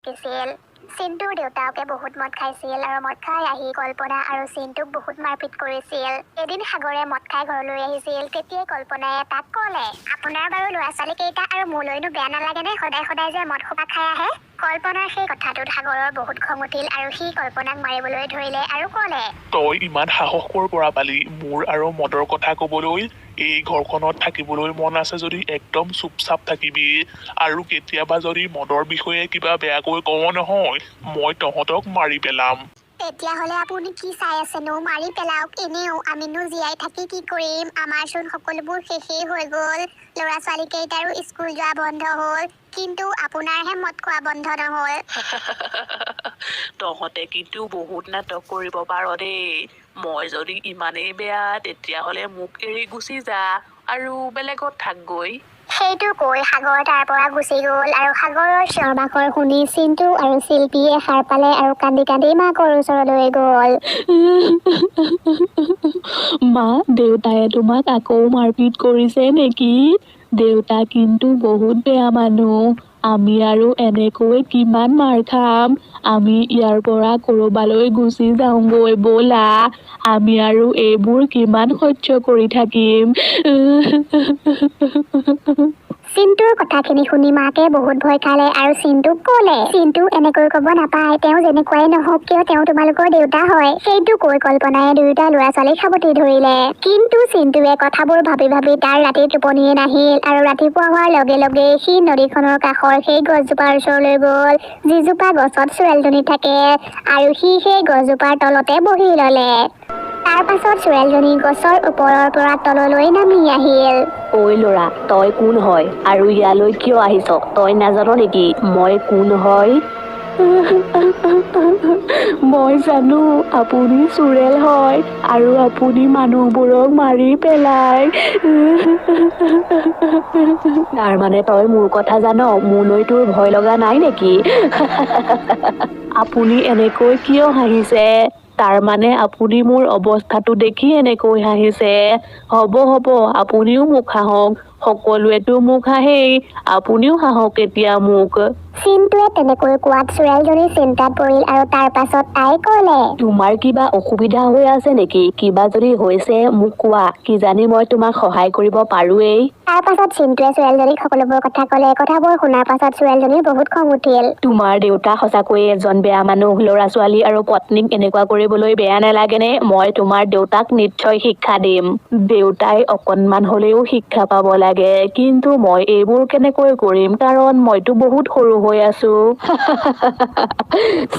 থাকিছিল। চিন্টুৰ দেউতাকে বহুত মদ খাইছিল আৰু মদ খাই আহি কল্পনা আৰু চিন্টুক বহুত মাৰপিট কৰিছিল। এদিন সাগৰে মদ খাই ঘৰলৈ আহিছিল। তেতিয়াই কল্পনাই তাক ক'লে, আপোনাৰ বাৰু ল'ৰা ছোৱালী কেইটা আৰু মোলৈনো বেয়া নালাগেনে সদায় সদায় যে মদ খোপা খাই আহে? কল্পনাৰ সেই কথাটোত সাগৰৰ বহুত খং উঠিল আৰু সি কল্পনাক মাৰিবলৈ ধৰিলে আৰু ক'লে, তই ইমান সাহস ক'ৰ পৰা পালি মোৰ আৰু মদৰ কথা ক'বলৈ? এই ঘৰখনত থাকিবলৈ মন আছে যদি একদম চুপচাপ থাকিবি, আৰু কেতিয়াবা যদি মদৰ বিষয়ে কিবা বেয়াকৈ কওঁ নহয় মই তহঁতক মাৰি পেলাম। তেতিয়াহ'লে আপুনি কি চাই আছেনো? মাৰি পেলাওক। এনেও আমিনো জীয়াই থাকি কি কৰিম? আমাৰচোন সকলোবোৰ শেষেই হৈ গ'ল। ল'ৰা ছোৱালী কেইটাৰো স্কুল যোৱা বন্ধ হ'ল, কিন্তু আপোনাৰহে মদ খোৱা বন্ধ নহ'ল। তহঁতে কিন্তু বহুত নাটক কৰিব পাৰ দেই। মই যদি ইমানেই বেয়া তেতিয়াহ'লে মোক এৰি গুচি যা আৰু বেলেগত থাকগৈ। সেইটো কৈ সাগৰ তাৰ পৰা গুচি গ'ল আৰু সাগৰৰ চিঞৰ বাখৰ শুনি চিন্টু আৰু শিল্পীয়ে সাৰ পালে আৰু কান্দি কান্দি মাকৰ ওচৰলৈ গ'ল। মা, দেউতায়ে তোমাক আকৌ মাৰপিট কৰিছে নেকি? দেউতা কিন্তু বহুত বেয়া মানুহ। আমি আৰু এনেকৈ কিমান মাৰ খাম? আমি ইয়াৰ পৰা ক'ৰবালৈ গুচি যাওঁগৈ ব'লা। আমি আৰু এইবোৰ কিমান সহ্য কৰি থাকিম? চিন্টুৰ কথাখিনি শুনি মাকে বহুত ভয় খালে আৰু চিন্টুক ক'লে, চিন্টু এনেকৈ ক'ব নাপায়, তেওঁ যেনেকুৱাই নহওক কিয় তেওঁ তোমালোকৰ দেউতা হয়। সেইটো কৈ কল্পনাই দুয়োটা ল'ৰা ছোৱালীক সাবতি ধৰিলে। কিন্তু চিন্টুৱে কথাবোৰ ভাবি ভাবি তাৰ ৰাতি টোপনিয়ে নাহিল আৰু ৰাতিপুৱা হোৱাৰ লগে লগে সি নদীখনৰ কাষৰ সেই গছজোপাৰ ওচৰলৈ গ'ল যিজোপা গছত চোৰেলজনী থাকে, আৰু সি সেই গছজোপাৰ তলতে বহি ল'লে। তাৰ পাছত চোৰেলজনী গছৰ ওপৰৰ পৰা তললৈ নামি আহিল। ঐ ল'ৰা, তই কোন হয় আৰু ইয়ালৈ কিয় আহিছ? তই নাজান নেকি মই কোন হয়? মই জানো আপুনি চোৰেল হয় আৰু আপুনি মানুহবোৰক মাৰি পেলায়। তাৰ মানে তই মোৰ কথা জান? মোলৈ তোৰ ভয় লগা নাই নেকি? আপুনি এনেকৈ কিয় হাঁহিছে? তাৰ মানে আপুনি মোৰ অৱস্থাটো দেখি এনেকৈ হাঁহিছে। হ'ব আপুনিও মোক হাঁহক। সকলোৱেতো মোক হাঁহেই, আপুনিও হাঁহক এতিয়া মোক। চিন্টুৱে তেনেকৈ কোৱাত চোৰেলজনী চিন্তাত পৰিল আৰু তাৰ পাছত তাই ক'লে, তোমাৰ কিবা অসুবিধা হৈ আছে নেকি? কিবা যদি হৈছে মোক কোৱা, কিজানি মই তোমাক সহায় কৰিব পাৰোৱেই। তাৰ পাছত চিন্টুৱে চোৰেলজনীক সকলোবোৰ কথা ক'লে। কথাবোৰ শুনাৰ পাছত চোৰেলজনীৰ বহুত খং উঠিল। তোমাৰ দেউতা সঁচাকৈয়ে এজন বেয়া মানুহ। ল'ৰা ছোৱালী আৰু পত্নীক এনেকুৱা কৰিবলৈ বেয়া নালাগেনে? মই তোমাৰ দেউতাক নিশ্চয় শিক্ষা দিম। দেউতাই অকণমান হ'লেও শিক্ষা পাব লাগে, কিন্তু মই এইবোৰ কেনেকৈ কৰিম কাৰণ মইতো বহুত সৰু হৈ আছো।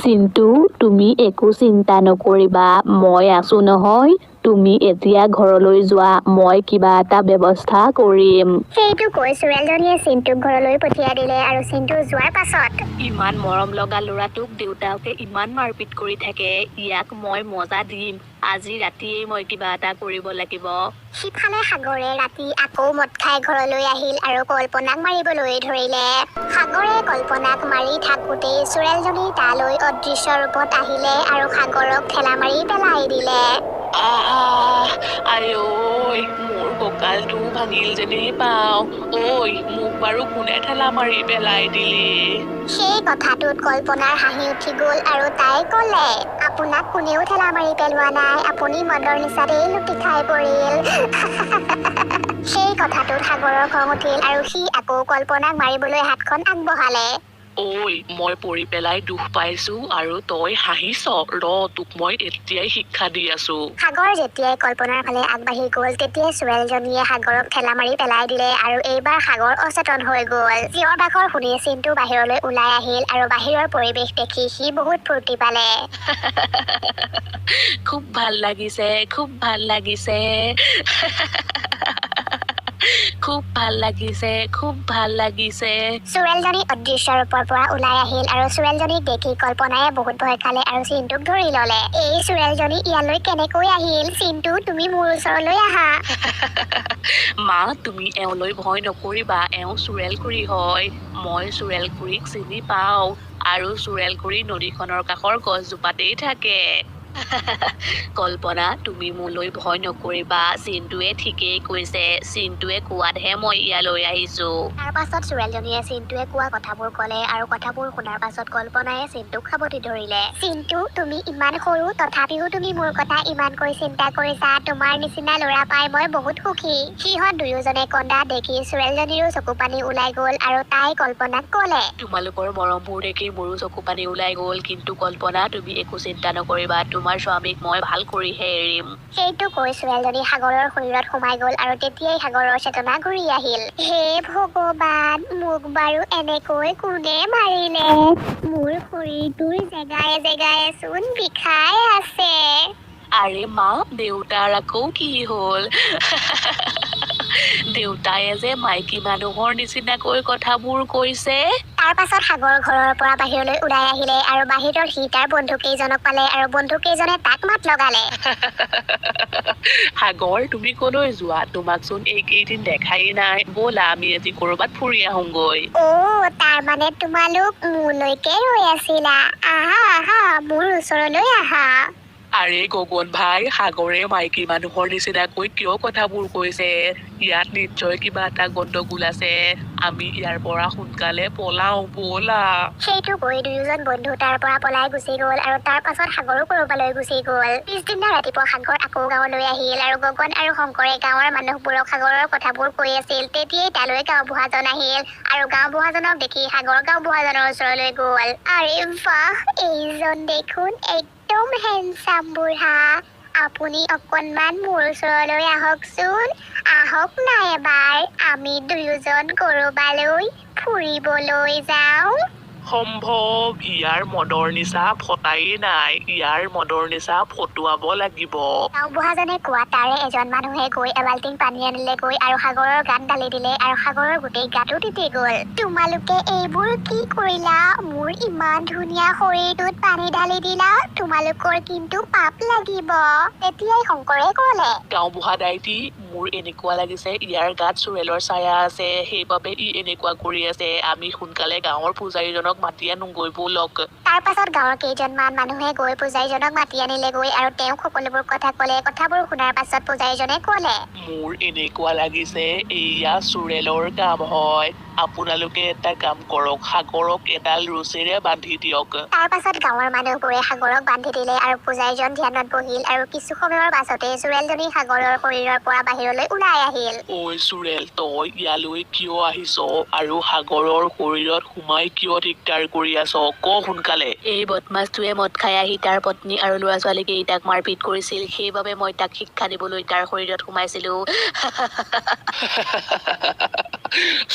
চিন্টু, তুমি একো চিন্তা নকৰিবা, মই আছো নহয়। তুমি এতিয়া ঘৰলৈ যোৱা, মই কিবা এটা ব্যৱস্থা কৰিম। সেইটো কৈ চোৰেলজনীয়ে চিন্টুক ঘৰলৈ পঠিয়াই দিলে আৰু চিন্টু যোৱাৰ পাছত ইমান মৰম লগা ল'ৰাটোক দেউতাকে ইমান মাৰপিট কৰি থাকে, ইয়াক মই মজা দিম। আজি ৰাতিয়েই মই কিবা এটা কৰিব লাগিব। সিফালে সাগৰে ৰাতি আকৌ মদ খাই ঘৰলৈ আহিল আৰু কল্পনাক মাৰিবলৈ ধৰিলে। সাগৰে কল্পনাক মাৰি থাকোতেই চোৰেলজনী তালৈ অদৃশ্য ৰূপত আহিলে আৰু সাগৰক ঠেলা মাৰি পেলাই দিলে। আই ঐ, মোৰ কঁকালটো ভাঙিল যেনেই পাওঁ। ঐ, মোক বাৰু কোনে ঠেলা মাৰি পেলাই দিলি? সেই কথাটোত কল্পনাৰ হাঁহি উঠি গ'ল আৰু তাই ক'লে, আপোনাক কোনেও ঠেলা মাৰি পেলোৱা নাই, আপুনি মদৰ নিচাতেই লুটি খাই পৰিল। সেই কথাটোত সাগৰৰ খং উঠিল আৰু সি আকৌ কল্পনাক মাৰিবলৈ হাতখন আগবঢ়ালে। ঐ, মই পৰি পেলাই দুখ পাইছো আৰু তই হাঁহিছ? তোক মই এতিয়াই শিক্ষা দি আছো। সাগৰ যেতিয়াই কল্পনাৰ ফালে আগবাঢ়ি গ'ল তেতিয়াই চোৰেলজনীয়ে সাগৰক ঠেলা মাৰি পেলাই দিলে আৰু এইবাৰ সাগৰ অচেতন হৈ গ'ল। চিঞৰ বাখৰ শুনি চিন্টু বাহিৰলৈ ওলাই আহিল আৰু বাহিৰৰ পৰিৱেশ দেখি সি বহুত ফূৰ্তি পালে। খুব ভাল লাগিছে, খুব ভাল লাগিছে। খুব ভাল লাগিছে, খুব ভাল লাগিছে। চোৰেলজনী অদৃশ্য ৰূপৰ পৰা ওলাই আহিল আৰু চোৰেলজনীক দেখি কল্পনায়ে বহুত ভয় খালে আৰু চিন্টুক ধৰি ল'লে। এই চোৰেলজনী ইয়ালৈ কেনেকৈ আহিল? চিন্টু, তুমি মোৰ ওচৰলৈ আহা। মা, তুমি এওঁলৈ ভয় নকৰিবা, এওঁ চোৰেলকুৰি হয়। মই চোৰেলকুৰিক চিনি পাওঁ আৰু চোৰেলকুৰি নদীখনৰ কাষৰ গছজোপাতেই থাকে। কল্পনা তুমি মোলৈ ভয় নকৰিবা চিন্টুৱে ঠিকেই কৈছে চিন্টুৱে কোৱাতহে মই ইয়ালৈ আহিছো তাৰ পাছত চোৰেলজনীয়ে চিন্টুৱে কোৱা কথাবোৰ ক'লে আৰু কথাবোৰ শুনাৰ পাছত কল্পনাই চিন্টুক সাৱটি ধৰিলে। চিন্টু, তুমি ইমান সৰু তথাপিও তুমি মোৰ কথা ইমানকৈ চিন্তা কৰিছা। তোমাৰ নিচিনা ল'ৰা পাই মই বহুত সুখী। সিহঁত দুয়োজনে কন্দা দেখি চোৰেলজনীৰো চকু পানী ওলাই গ'ল আৰু তাই কল্পনাক ক'লে, তোমালোকৰ মৰমবোৰ দেখি মোৰো চকু পানী ওলাই গ'ল কিন্তু কল্পনা তুমি একো চিন্তা নকৰিবা তোমাৰ স্বামীক মই ভাল কৰিহে এৰিম সেইটো কৈ চোৰেলজনী সাগৰৰ শৰীৰত সোমাই গ'ল আৰু তেতিয়াই সাগৰৰ চেতনা ঘূৰি আহিল। হে ভগৱান, মোক বাৰু এনেকৈ কোনে মাৰিলে? মোৰ শৰীৰটোৰ জেগায়ে জেগায়ে চোন বিষাই আছে। আৰে মা দেউতাৰ আকৌ কি হ'ল দেউতায়ে যে মাইকী মানুহৰ নিচিনাকৈ কথাবোৰ কৈছে তাৰ পাছত সাগৰ ঘৰৰ পৰা বাহিৰলৈ ওলাই আহিলে আৰু বাহিৰৰ সি তাৰ বন্ধু কেইজনক পালে আৰু বন্ধু কেইজনে তাক মাত লগালে। সাগৰ তুমি কলৈ যোৱা তোমাকচোন এইকেইদিন দেখাই নাই ব'লা আমি আজি ক'ৰবাত ফুৰি আহোঁগৈ তাৰ মানে তোমালোক মোলৈকে ৰৈ আছিলা। আহা আহা মোৰ ওচৰলৈ আহা। আৰে গগন ভাই সাগৰে মাইকী মানুহৰ নিচিনাকৈ কিয় কথাবোৰ কৈছে ইয়াত নিশ্চয় কিবা এটা গণ্ডগোল আছে আমি ইয়াৰ পৰা সোনকালে পলাও ব'লা সেইটো কৈ দুয়োজন বন্ধু তাৰ পৰা পলাই গুচি গ'ল আৰু তাৰ পাছত সাগৰো কৰবালৈ গুচি গ'ল। পিছদিনা ৰাতিপুৱা সাগৰ আকৌ গাঁৱলৈ আহিল আৰু গগন আৰু শংকৰে গাঁৱৰ মানুহবোৰক সাগৰৰ কথাবোৰ কৈ আছিল। তেতিয়াই তালৈ গাঁওবুঢ়াজন আহিল আৰু গাঁওবুঢ়াজনক দেখি সাগৰ গাঁওবুঢ়াজনৰ ওচৰলৈ গ'ল। আৰে বাহ, এইজন দেখোন একদম হেণ্ডচাম বুঢ়া। আপুনি অকণমান মোৰ ওচৰলৈ আহকচোন। আহক না এবাৰ আমি দুয়োজন কৰবালৈ ফুৰিবলৈ যাওঁ। সম্ভৱ ইয়াৰ মদৰ নিচা ফটাই নাই ইয়াৰ মদৰ নিচা ফটুৱাব লাগিব গাঁওবুঢ়াজনে কোৱা তাৰে এজন মানুহে গৈ এবাল্টিং পানী আনিলেগৈ আৰু সাগৰৰ গাত ঢালি দিলে আৰু সাগৰৰ গোটেই গাটো তিতি গ'ল। তোমালোকে এইবোৰ কি কৰিলা? মোৰ ইমান ধুনীয়া শৰীৰটোত পানী ঢালি দিলা। তোমালোকৰ কিন্তু পাপ লাগিব। তেতিয়াই শংকৰে ক'লে, গাঁওবুঢ়া দাইটি মোৰ এনেকুৱা লাগিছে ইয়াৰ গাত চোৰেলৰ ছায়া আছে সেইবাবে ই এনেকুৱা কৰি আছে আমি সোনকালে গাঁৱৰ পূজাৰীজনক মাতি আনোগৈ ব'লক তাৰ পাছত গাঁৱৰ কেইজনমান মানুহে গৈ পূজাৰীজনক মাতি আনিলেগৈ আৰু তেওঁক সকলোবোৰ কথা ক'লে। কথাবোৰ শুনাৰ পাছত পূজাৰীজনে ক'লে, মোৰ এনেকুৱা লাগিছে এয়া চোৰেলৰ কাম হয় আপোনালোকে এটা কাম কৰক সাগৰক এডাল ৰছীৰে বান্ধি দিয়ক তাৰ পাছত গাঁৱৰ মানুহবোৰে সাগৰক বান্ধি দিলে আৰু পূজাৰীজন ধ্যানত বহিল আৰু কিছু সময়ৰ পাছতে চোৰেলজনী সাগৰৰ শৰীৰৰ পৰা বাহিৰলৈ ওলাই আহিল। ঐ চোৰেল তই ইয়ালৈ কিয় আহিছ আৰু সাগৰৰ শৰীৰত সোমাই কিয় দিগদাৰ কৰি আছ ক সোনকালে এই বদমাছটোৱে মদ খাই আহি তাৰ পত্নী আৰু ল'ৰা ছোৱালীকেইটাক মাৰপিট কৰিছিল সেইবাবে মই তাক শিক্ষা দিবলৈ তাৰ শৰীৰত সোমাইছিলো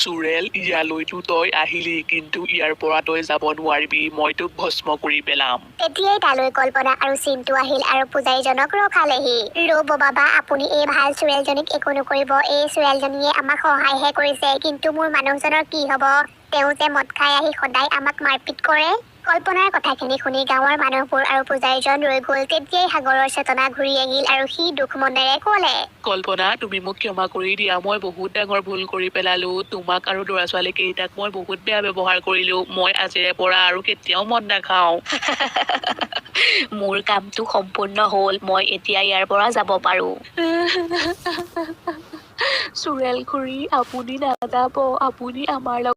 চোৰেল ইয়ালৈতো তই আহিলি কিন্তু ইয়াৰ পৰা তই যাব নোৱাৰিবি মই তোক ভস্ম কৰি পেলাম তেতিয়াই তালৈ কল্পনা আৰু চিন্টু আহিল আৰু পূজাৰীজনক ৰখালেহি। ৰ'ব বাবা, আপুনি এই ভাল চোৰেলজনীক একো নকৰিব। এই চোৰেলজনীয়ে আমাক সহায়হে কৰিছে কিন্তু মোৰ মানুহজনৰ কি হ'ব? তেওঁ যে মদ খাই আহি সদায় আমাক মাৰপিট কৰে। কল্পনাৰ কথাখিনি শুনি গাঁৱৰ মানুহবোৰ আৰু পূজাৰীজন ৰৈ গ'ল। তেতিয়াই সাগৰৰ চেতনা ঘূৰি আহিল আৰু সি দুখ মনেৰে ক'লে, কল্পনা তুমি মোক ক্ষমা কৰি দিয়া মই বহুত ডাঙৰ ভুল কৰি পেলালো তোমাক আৰু ল'ৰা ছোৱালী কেইটাক মই বহুত বেয়া ব্যৱহাৰ কৰিলো মই আজিৰে পৰা আৰু কেতিয়াও মদ নাখাওঁ মোৰ কামটো সম্পূৰ্ণ হ'ল মই এতিয়া ইয়াৰ পৰা যাব পাৰো চোৰেল খুৰী আপুনি নাযাব আপুনি আমাৰ